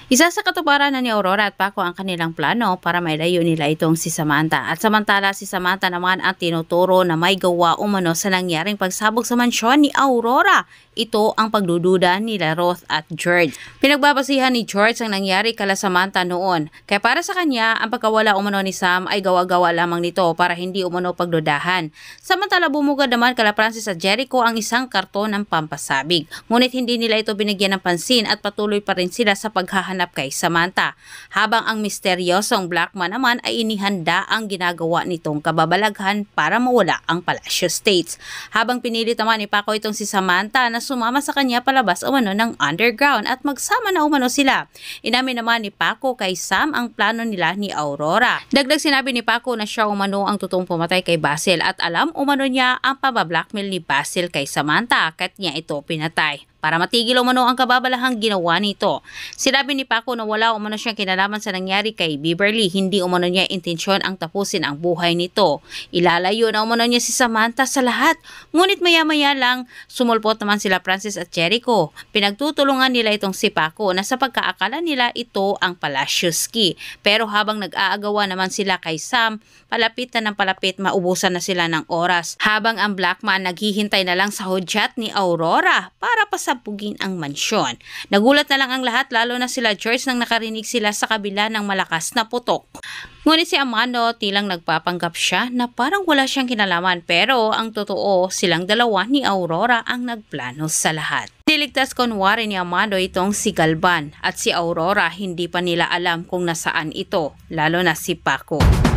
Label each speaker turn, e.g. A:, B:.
A: Isa sa katuparan na ni Aurora at Paco ang kanilang plano para mailayo nila itong si Samantha. At samantala si Samantha naman ang tinuturo na may gawa umano sa nangyaring pagsabog sa mansyon ni Aurora. Ito ang pagdududa nila Roth at George. Pinagbabasihan ni George ang nangyari kala Samantha noon. Kaya para sa kanya, ang pagkawala umano ni Sam ay gawa-gawa lamang nito para hindi umano pagdudahan. Samantala bumugad naman kala Francis at Jericho ang isang karton ng pampasabig. Ngunit hindi nila ito binigyan ng pansin at patuloy pa rin sila sa paghahanap kay Samantha. Habang ang misteryosong Blackman naman ay inihanda ang ginagawa nitong kababalaghan para mawala ang Palacio States. Habang pinilit naman ni Paco itong si Samantha na sumama sa kanya palabas umano ng underground at magsama na umano sila. Inamin naman ni Paco kay Sam ang plano nila ni Aurora. Dagdag sinabi ni Paco na siya umano ang totoong pumatay kay Basil at alam umano niya ang pabablackmail ni Basil kay Samantha kat niya ito pinatay. Para matigil umano ang kababalahang ginawa nito. Sinabi ni Paco na wala umano siyang kinalaman sa nangyari kay Beverly. Hindi umano niya intensyon ang tapusin ang buhay nito. Ilalayo na umano niya si Samantha sa lahat. Ngunit maya-maya lang, sumulpot naman sila Francis at Jericho. Pinagtutulungan nila itong si Paco na sa pagkaakala nila ito ang Palacio Ski. Pero habang nag-aagawa naman sila kay Sam, palapit na ng palapit, maubusan na sila ng oras. Habang ang Blackman naghihintay na lang sa hudyat ni Aurora para pasabugin ang mansyon. Nagulat na lang ang lahat lalo na sila George nang nakarinig sila sa kabila ng malakas na putok. Ngunit si Amando tilang nagpapanggap siya na parang wala siyang kinalaman pero ang totoo silang dalawa ni Aurora ang nagplano sa lahat. Niligtas kunwari ni Amando itong si Galvan at si Aurora hindi pa nila alam kung nasaan ito, lalo na si Paco.